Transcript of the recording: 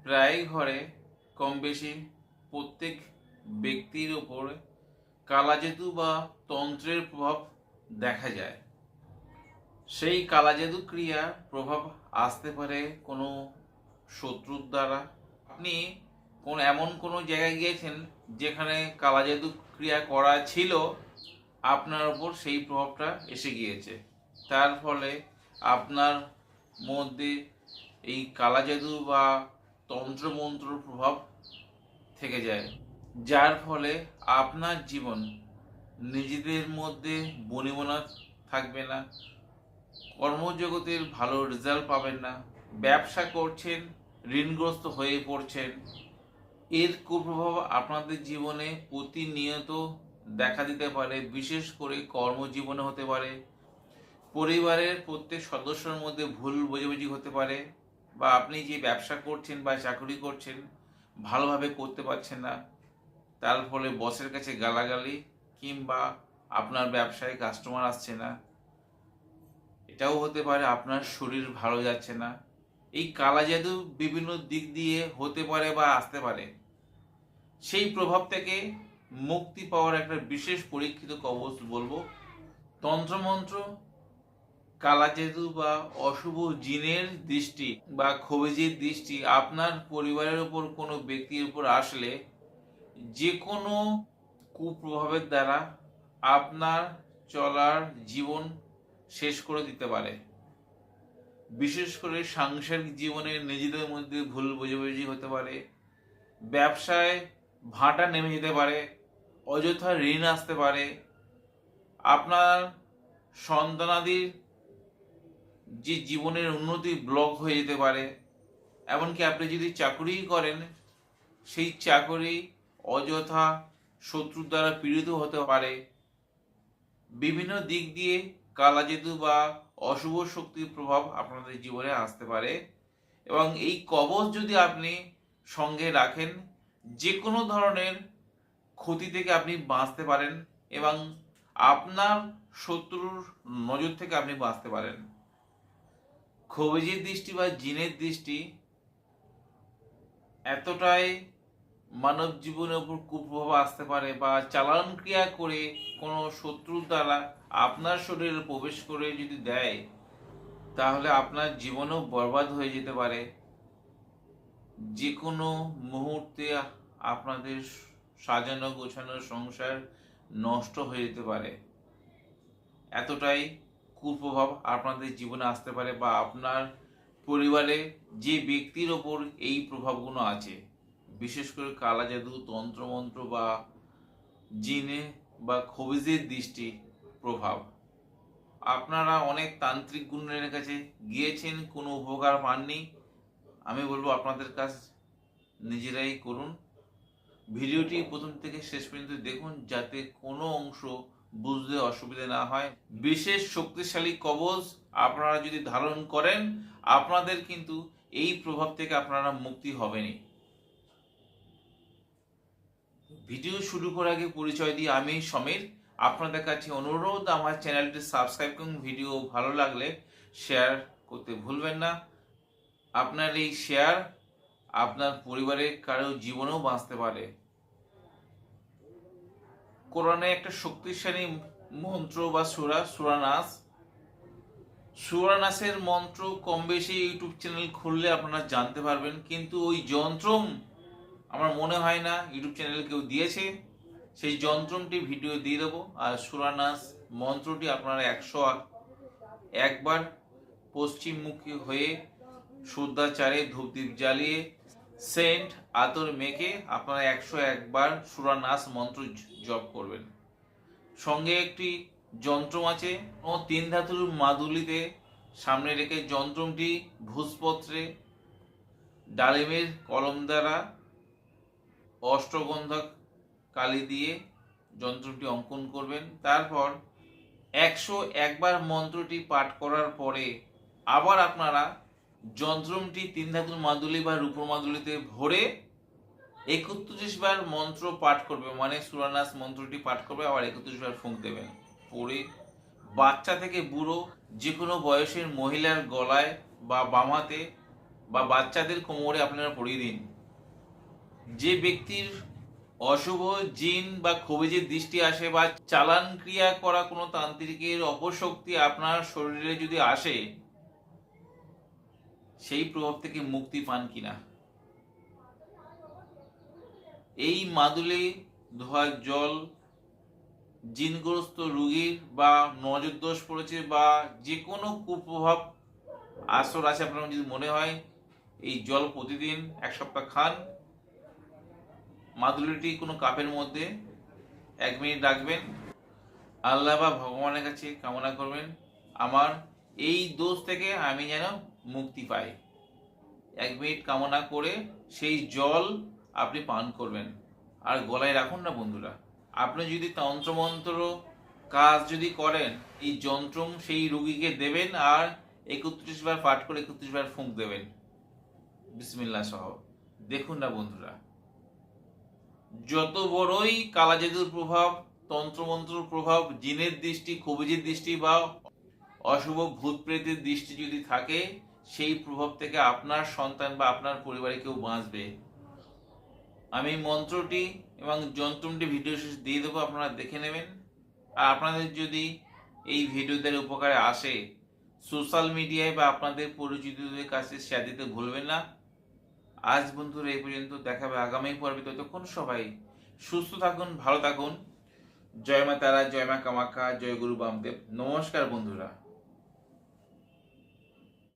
প্রায় ঘরে কম বেশি প্রত্যেক ব্যক্তির ওপর কালাজাদু বা তন্ত্রের প্রভাব দেখা যায়। সেই কালাজাদু ক্রিয়া প্রভাব আসতে পারে কোনো শত্রুর দ্বারা। আপনি এমন কোনো জায়গায় গিয়েছেন যেখানে কালাজাদু ক্রিয়া করা ছিল, আপনার ওপর সেই প্রভাবটা এসে গিয়েছে, তার ফলে আপনার মধ্যে এই কালাজাদু বা তন্ত্রমন্ত্রর প্রভাব থেকে যায়, যার ফলে আপনার জীবন নিজেদের মধ্যে বনিবনা থাকবে না, কর্মজগতের ভালো রেজাল্ট পাবেন না, ব্যবসা করছেন ঋণগ্রস্ত হয়ে পড়ছেন। এর কুপ্রভাব আপনাদের জীবনে প্রতিনিয়ত দেখা দিতে পারে, বিশেষ করে কর্মজীবনে হতে পারে, পরিবারের প্রত্যেক সদস্যের মধ্যে ভুল বোঝাবুঝি হতে পারে, বা আপনি যে ব্যবসা করছেন বা চাকরি করছেন ভালোভাবে করতে পারছেন না, তার ফলে বসের কাছে গালাগালি, কিংবা আপনার ব্যবসায় কাস্টমার আসছে না। এটাও হতে পারে আপনার শরীর ভালো যাচ্ছে না। এই কালাজাদু বিভিন্ন দিক দিয়ে হতে পারে বা আসতে পারে। সেই প্রভাব থেকে মুক্তি পাওয়ার একটা বিশেষ পরীক্ষিত কবচ বলবো, তন্ত্রমন্ত্র, কালাজাদু বা অশুভ জিনের দৃষ্টি বা খবিজির দৃষ্টি আপনার পরিবারের উপর কোনো ব্যক্তির উপর আসলে যে কোনো কুপ্রভাবের দ্বারা আপনার চলার জীবন শেষ করে দিতে পারে। বিশেষ করে সাংসারিক জীবনে নিজেদের মধ্যে ভুল বোঝাবুঝি হতে পারে, ব্যবসায় ভাটা নেমে যেতে পারে, অযথা ঋণ আসতে পারে, আপনার সন্তানাদির যে জীবনের উন্নতি ব্লক হয়ে যেতে পারে। এমনকি আপনি যদি চাকরি করেন, সেই চাকরি অযথা শত্রুর দ্বারা পীড়িত হতে পারে। বিভিন্ন দিক দিয়ে কালাজাদু বা অশুভ শক্তির প্রভাব আপনাদের জীবনে আসতে পারে, এবং এই কবচ যদি আপনি সঙ্গে রাখেন, যে কোনো ধরনের ক্ষতি থেকে আপনি বাঁচতে পারেন এবং আপনার শত্রুর নজর থেকে আপনি বাঁচতে পারেন। খবিজের দৃষ্টি বা জিনের দৃষ্টি এতটাই মানব জীবনের উপর কুপ্রভাব আসতে পারে, বা চালান ক্রিয়া করে কোনো শত্রুর দ্বারা আপনার শরীরে প্রবেশ করে যদি দেয়, তাহলে আপনার জীবনও বরবাদ হয়ে যেতে পারে। যে কোনো মুহূর্তে আপনাদের সাজানো গোছানো সংসার নষ্ট হয়ে যেতে পারে। এতটাই কুপ্রভাব আপনাদের জীবনে আসতে পারে, বা আপনার পরিবারে যে ব্যক্তির ওপর এই প্রভাবগুলো আছে, বিশেষ করে কালাজাদু, তন্ত্রমন্ত্র বা জিনে বা খবিজের দৃষ্টি প্রভাব। আপনারা অনেক তান্ত্রিক গুণের কাছে গিয়েছেন, কোনো উপকার পাননি। আমি বলবো আপনাদের কাজ নিজেরাই করুন। ভিডিওটি প্রথম থেকে শেষ পর্যন্ত দেখুন, যাতে কোনো অংশ বুঝতে অসুবিধা না হয়। বিশেষ শক্তিশালী কবচ আপনারা যদি ধারণ করেন, আপনাদের কিন্তু এই প্রভাব থেকে আপনারা মুক্তি হবেনই। ভিডিও শুরু করার আগে পরিচয় দিই, আমি সমীর। আপনাদের কাছে অনুরোধ, আমার চ্যানেলটি সাবস্ক্রাইব করুন, ভিডিও ভালো লাগলে শেয়ার করতে ভুলবেন না। আপনার এই শেয়ার আপনার পরিবারের কারো জীবনেও বাঁচতে পারে। কোরআনে একটা শক্তিশালী মন্ত্র বা সূরা নাসের মন্ত্র কম বেশি ইউটিউব চ্যানেল খুললে আপনারা জানতে পারবেন, কিন্তু ওই যন্ত্রম আমার মনে হয় না ইউটিউব চ্যানেলে কেউ দিয়েছে। সেই যন্ত্রমটি ভিডিও দিয়ে দেবো। আর সূরা নাস মন্ত্রটি আপনারা 101বার পশ্চিমমুখী হয়ে শুদ্ধাচারে ধূপদীপ জ্বালিয়ে সেন্ট আতর মেখে আপনারা 101বার সূরা নাস মন্ত্র জপ করবেন। সঙ্গে একটি যন্ত্রম আছে, ও 3 ধাতুর মাদুলিতে সামনে রেখে যন্ত্রমটি ভূষপত্রে ডালিমের কলম দ্বারা অষ্টগন্ধা কালি দিয়ে যন্ত্রটি অঙ্কন করবেন। তারপর 101বার মন্ত্রটি পাঠ করার পরে আবার আপনারা যন্ত্রটি 3 ধাতুর মাদুলি বা রূপোর মাদুলিতে ভরে 31বার মন্ত্র পাঠ করবে, মানে সূরা নাস মন্ত্রটি পাঠ করবে, আবার 31বার ফুঁক দেবেন। পরে বাচ্চা থেকে বুড়ো যে কোনো বয়সের মহিলার গলায় বা বামাতে বা বাচ্চাদের কোমরে আপনারা পরিয়ে দিন। যে ব্যক্তির অশুভ জিন বা খবিজের দৃষ্টি আসে বা চালান ক্রিয়া করা কোনো তান্ত্রিকের অপশক্তি আপনার শরীরে যদি আসে, সেই প্রভাব থেকে মুক্তি পান কিনা। এই মাদুলি ধোয়া জল জিনগ্রস্ত রোগীর বা নজর দোষ পড়েছে বা যে কোনো কুপ্রভাব আসর আছে আপনার যদি মনে হয়, এই জল প্রতিদিন 1 সপ্তাহ খান। মাদুলিটি কোনো কাপের মধ্যে 1 মিনিট রাখবেন। আল্লাহ বা ভগবানের কাছে কামনা করবেন আমার এই দোষ থেকে আমি যেন মুক্তি পাই। 1 মিনিট কামনা করে সেই জল আপনি পান করবেন আর গলায় রাখুন না বন্ধুরা। আপনি যদি তন্ত্রমন্ত্র কাজ যদি করেন, এই যন্ত্র সেই রোগীকে দেবেন আর 31 বার পাঠ করে 31 বার ফুঁক দেবেন বিসমিল্লাহ সহ। দেখুন না বন্ধুরা, যত বড়ই কালাজাদুর প্রভাব, তন্ত্রমন্ত্র প্রভাব, জিনের দৃষ্টি, কবিজের দৃষ্টি বা অশুভ ভূত প্রেতের দৃষ্টি যদি থাকে, সেই প্রভাব থেকে আপনার সন্তান বা আপনার পরিবারে কেউ বাঁচবে। আমি মন্ত্রটি এবং যন্ত্রটি ভিডিও শেষে দিয়ে দেবো, আপনারা দেখে নেবেন। আর আপনাদের যদি এই ভিডিওদের উপকারে আসে, সোশ্যাল মিডিয়ায় বা আপনাদের পরিচিতদের কাছে শেয়ার দিতে ভুলবেন না। আজ বন্ধুরা এই পর্যন্ত, দেখা হবে আগামী পর্বে। ততক্ষণ সবাই সুস্থ থাকুন, ভালো থাকুন। জয় মা তারা, জয় মা কামাখ্যা, জয় গুরু বামদেব। নমস্কার বন্ধুরা।